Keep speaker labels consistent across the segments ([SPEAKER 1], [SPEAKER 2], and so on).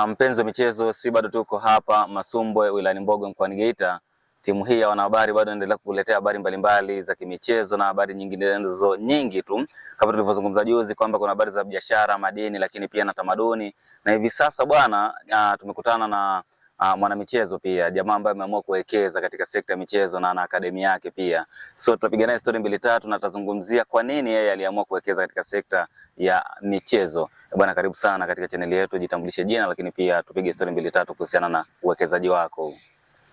[SPEAKER 1] Mpenzi wa michezo, si bado tuko hapa Masumbwe wilayani Mbogwe mkoani Geita. Timu hii ya wanahabari bado inaendelea kukuletea habari mbalimbali za kimichezo na habari nyinginezo nyingi tu, kama tulivyozungumza juzi kwamba kuna habari za biashara, madini, lakini pia na tamaduni. Na hivi sasa bwana, tumekutana na mwanamichezo pia, jamaa ambaye ameamua kuwekeza katika sekta ya michezo na ana akademi yake pia. So tutapiga naye story mbili tatu na tutazungumzia kwa nini yeye aliamua kuwekeza katika sekta ya michezo. Bwana, karibu sana katika chaneli yetu, jitambulishe jina lakini pia tupige story mbili tatu kuhusiana na uwekezaji wako.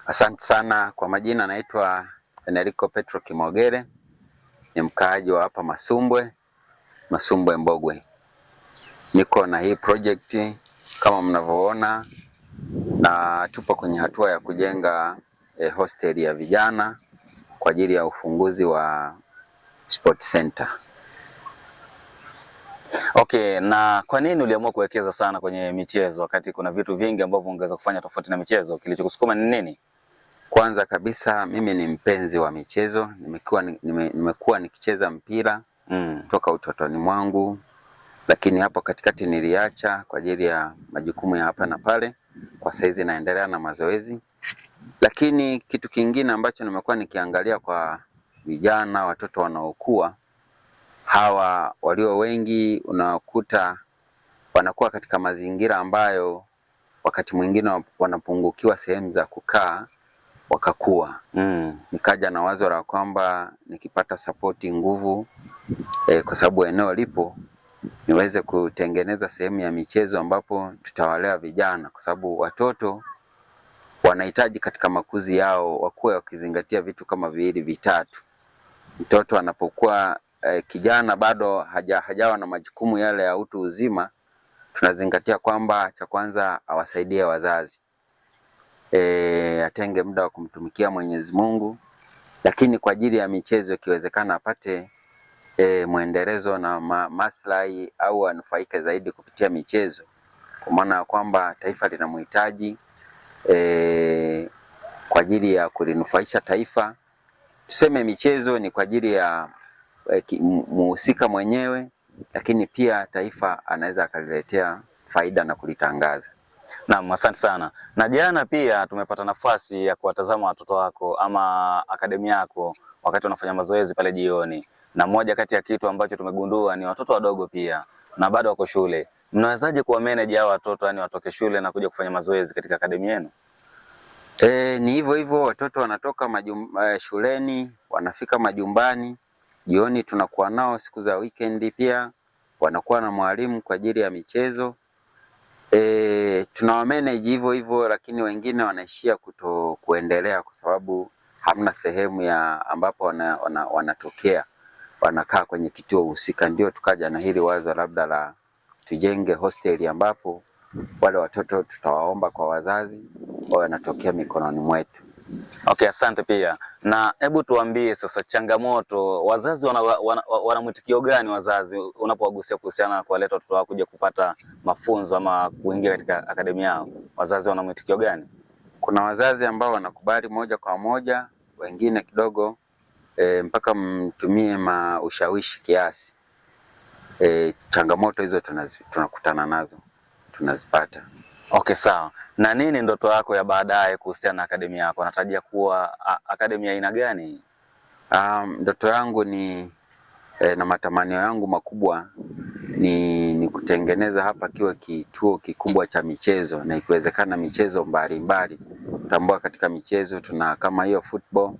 [SPEAKER 2] Asante sana. Kwa majina naitwa Enrico Petro Kimogere, ni mkaaji wa hapa Masumbwe Mbogwe. Niko na hii project kama mnavyoona, na tupo kwenye hatua ya kujenga hostel ya vijana kwa ajili ya ufunguzi wa sport center.
[SPEAKER 1] Okay, na kwa nini uliamua kuwekeza sana kwenye michezo wakati kuna vitu vingi ambavyo ungeweza kufanya tofauti na michezo? Kilichokusukuma ni nini?
[SPEAKER 2] Kwanza kabisa mimi ni mpenzi wa michezo, nimekuwa nikicheza mpira toka utotoni mwangu, lakini hapo katikati niliacha kwa ajili ya majukumu ya hapa na pale. Kwa saizi naendelea na mazoezi. Lakini kitu kingine ambacho nimekuwa nikiangalia kwa vijana, watoto wanaokuwa hawa, walio wengi unakuta wanakuwa katika mazingira ambayo wakati mwingine wanapungukiwa sehemu za kukaa wakakuwa. Nikaja na wazo la kwamba nikipata sapoti nguvu, kwa sababu eneo lipo, niweze kutengeneza sehemu ya michezo ambapo tutawalea vijana, kwa sababu watoto wanahitaji katika makuzi yao wakuwe wakizingatia vitu kama viwili vitatu. Mtoto anapokuwa kijana bado hajawa na majukumu yale ya utu uzima, tunazingatia kwamba cha kwanza awasaidie wazazi, atenge muda wa kumtumikia Mwenyezi Mungu, lakini kwa ajili ya michezo ikiwezekana apate muendelezo na maslahi au anufaike zaidi kupitia michezo, kwa maana ya kwamba taifa linamhitaji kwa ajili ya kulinufaisha taifa. Tuseme michezo ni kwa ajili ya muhusika mwenyewe, lakini pia taifa anaweza akaliletea faida na kulitangaza.
[SPEAKER 1] Naam, asante sana. Na jana pia tumepata nafasi ya kuwatazama watoto wako ama akademi yako wakati wanafanya mazoezi pale jioni, na moja kati ya kitu ambacho tumegundua ni watoto wadogo pia na bado wako shule. Mnawezaje kuwa manage hao watoto, yani watoke shule na kuja kufanya mazoezi katika akademi yenu?
[SPEAKER 2] Ni hivyo watoto wanatoka shuleni, wanafika majumbani, jioni tunakuwa nao, siku za weekend pia wanakuwa na mwalimu kwa ajili ya michezo. Tunawamanage hivyo, lakini wengine wanaishia kuendelea kwa sababu hamna sehemu ya ambapo wanatokea, wanakaa kwenye kituo husika. Ndio tukaja na hili wazo labda la tujenge hosteli ambapo wale watoto tutawaomba kwa wazazi wao, wanatokea mikononi mwetu.
[SPEAKER 1] Okay, asante pia. Na hebu tuambie sasa, changamoto, wazazi wana mwitikio gani wazazi unapowagusia kuhusiana na kuwaleta watoto wao kuja kupata mafunzo ama kuingia katika akademi yao? Wazazi wana mwitikio gani?
[SPEAKER 2] Kuna wazazi ambao wanakubali moja kwa moja, wengine kidogo mpaka mtumie ushawishi kiasi. Changamoto hizo tunakutana nazo, tunazipata.
[SPEAKER 1] Okay, sawa. Na nini ndoto yako ya baadaye kuhusiana na akademi yako? Unatarajia kuwa akademi ya aina gani?
[SPEAKER 2] Ndoto yangu ni na matamanio yangu makubwa ni kutengeneza hapa kiwe kituo kikubwa cha michezo, na ikiwezekana michezo mbalimbali. Tambua katika michezo tuna kama hiyo football,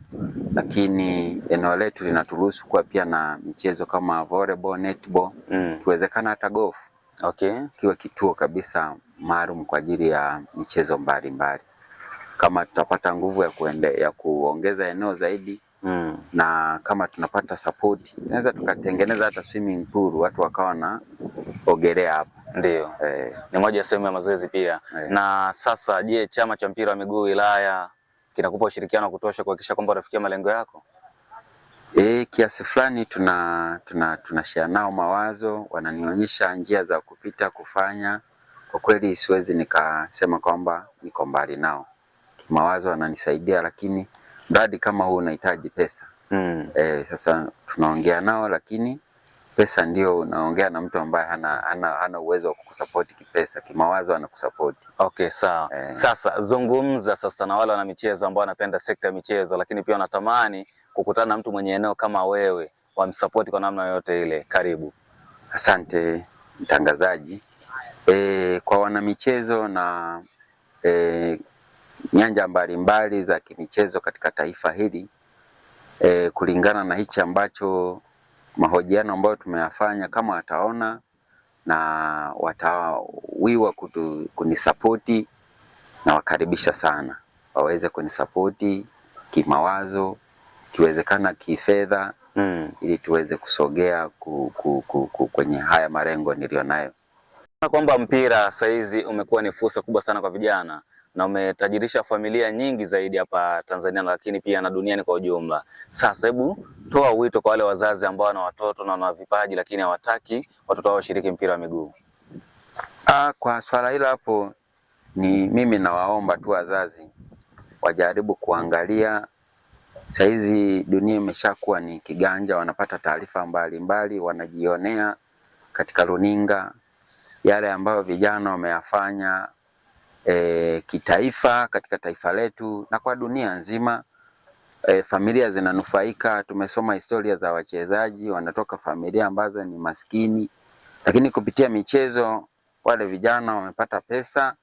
[SPEAKER 2] lakini eneo letu linaturuhusu kuwa pia na michezo kama volleyball, netball, ikiwezekana hata golf.
[SPEAKER 1] Okay,
[SPEAKER 2] kiwe kituo kabisa maalum kwa ajili ya michezo mbalimbali. Kama tutapata nguvu ya kuongeza eneo zaidi, na kama tunapata support, tunaweza tukatengeneza hata swimming pool, watu wakawa na ogelea hapa.
[SPEAKER 1] Ndio. Ni moja ya sehemu ya mazoezi pia. Na sasa je, chama cha mpira wa miguu wilaya kinakupa ushirikiano wa kutosha kuhakikisha kwamba unafikia malengo yako?
[SPEAKER 2] Kiasi fulani tunashare nao mawazo, wananionyesha njia za kupita kufanya. Kwa kweli siwezi nikasema kwamba niko mbali nao. Mawazo wananisaidia, lakini mradi kama huu unahitaji pesa. Sasa tunaongea nao, lakini pesa ndio unaongea na mtu ambaye hana uwezo wa kukusupport kipesa, kimawazo anakusupport.
[SPEAKER 1] Okay, sawa. Sasa zungumza sasa na wale wana michezo ambao wanapenda sekta ya michezo, lakini pia wanatamani kukutana na mtu mwenye eneo kama wewe, wamsupport kwa namna yoyote ile. Karibu.
[SPEAKER 2] Asante mtangazaji. Kwa wana michezo na nyanja mbalimbali za kimichezo katika taifa hili, kulingana na hichi ambacho mahojiano ambayo tumeyafanya, kama wataona na watawiwa kunisapoti, na wakaribisha sana waweze kunisapoti kimawazo, kiwezekana kifedha, ili tuweze kusogea kwenye haya malengo nilionayo.
[SPEAKER 1] Kwamba mpira saizi umekuwa ni fursa kubwa sana kwa vijana na umetajirisha familia nyingi zaidi hapa Tanzania, lakini pia na duniani kwa ujumla. Sasa hebu toa wito kwa wale wazazi ambao wana watoto na wana vipaji lakini hawataki watoto wao washiriki mpira wa miguu.
[SPEAKER 2] Kwa swala hilo hapo, ni mimi nawaomba tu wazazi wajaribu kuangalia. Saizi dunia imeshakuwa ni kiganja, wanapata taarifa mbalimbali, wanajionea katika runinga yale ambayo vijana wameyafanya kitaifa, katika taifa letu na kwa dunia nzima. Familia zinanufaika. Tumesoma historia za wachezaji wanatoka familia ambazo ni maskini, lakini kupitia michezo wale vijana wamepata pesa,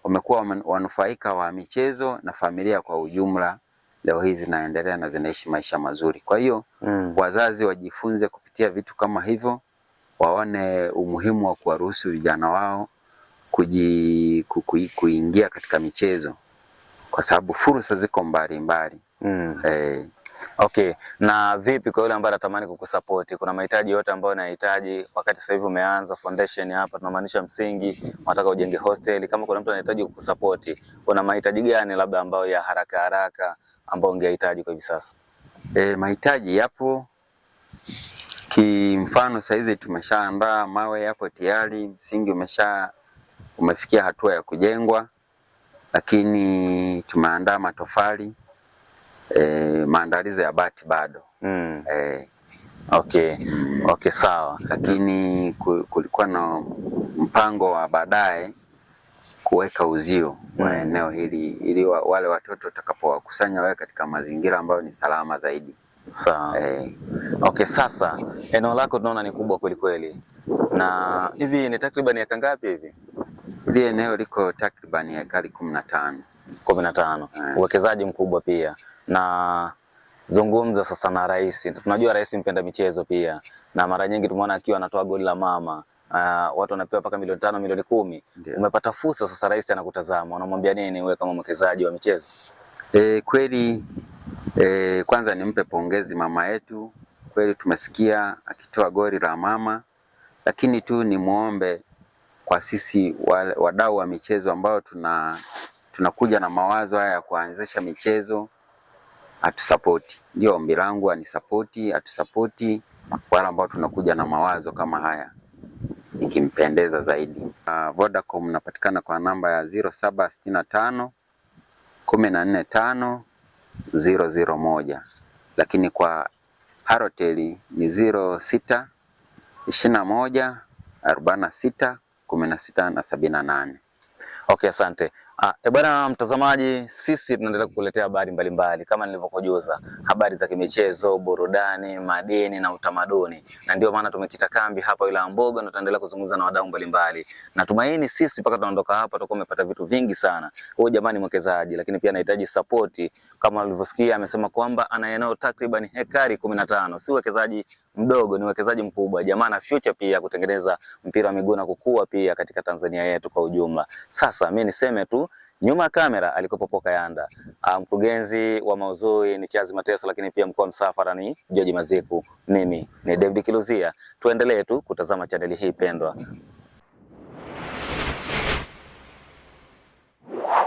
[SPEAKER 2] wamekuwa wanufaika wa michezo, na familia kwa ujumla leo hii zinaendelea na zinaishi maisha mazuri. Kwa hiyo wazazi wajifunze kupitia vitu kama hivyo, waone umuhimu wa kuwaruhusu vijana wao kuingia katika michezo, kwa sababu fursa ziko mbalimbali.
[SPEAKER 1] Okay, na vipi kwa yule ambaye anatamani kukusupport? Kuna mahitaji yote ambayo unahitaji wakati sasa hivi umeanza foundation hapa, tunamaanisha msingi, unataka ujenge hostel. Kama kuna mtu anahitaji kukusupport, kuna mahitaji gani labda ambayo ya haraka ambayo ungehitaji kwa hivi sasa?
[SPEAKER 2] Mahitaji yapo. Kimfano saizi tumeshaandaa mawe, yapo tayari, msingi umefikia hatua ya kujengwa, lakini tumeandaa matofali, maandalizi ya bati bado.
[SPEAKER 1] Okay, sawa.
[SPEAKER 2] Lakini kulikuwa na mpango wa baadaye kuweka uzio wa eneo hili, ili wale watoto utakapowakusanya wawe katika mazingira ambayo ni salama zaidi.
[SPEAKER 1] Sawa. Okay, sasa eneo lako tunaona ni kubwa kweli kweli. Na hivi ni takriban eka ngapi hivi?
[SPEAKER 2] Hili eneo liko takriban ekari 15.
[SPEAKER 1] 15. Uwekezaji mkubwa pia. Na zungumza sasa na rais. Tunajua rais mpenda michezo pia. Na mara nyingi tumeona akiwa anatoa goli la mama. Watu wanapewa mpaka milioni 5, milioni 10. Umepata fursa sasa, rais anakutazama. Unamwambia nini wewe kama mwekezaji wa michezo?
[SPEAKER 2] Kweli kwanza nimpe pongezi mama yetu. Kweli tumesikia akitoa goli la mama, lakini tu ni muombe kwa sisi wadau wa michezo ambao tunakuja na mawazo haya ya kuanzisha michezo, atusapoti. Ndio ombi langu, anisapoti, atusapoti wale ambao tunakuja na mawazo kama haya, ikimpendeza zaidi. Vodacom napatikana kwa namba ya 0765 145 001, lakini kwa Halotel ni 06 21 46 16 na 78.
[SPEAKER 1] Okay, asante. Bwana mtazamaji, sisi tunaendelea kukuletea habari mbalimbali kama nilivyokujuza, habari za kimichezo, burudani, madini na utamaduni. Na ndio maana tumekita kambi hapa wilaya Mbogo na tutaendelea kuzungumza na wadau mbalimbali. Natumaini sisi mpaka tunaondoka hapa tutakuwa umepata vitu vingi sana. Huyu jamani mwekezaji, lakini pia anahitaji support. Kama ulivyosikia amesema kwamba ana eneo takriban ekari 15. Si uwekezaji mdogo, ni uwekezaji mkubwa. Jamaa na future pia kutengeneza mpira wa miguu na kukua pia katika Tanzania yetu kwa ujumla. Sasa mimi niseme tu, nyuma ya kamera alikuwa Popo Kayanda. Mkurugenzi wa maudhui ni Chazi Mateso, lakini pia mkuu wa msafara ni George Maziku. Mimi ni David Kiluzia. Tuendelee tu kutazama chaneli hii pendwa.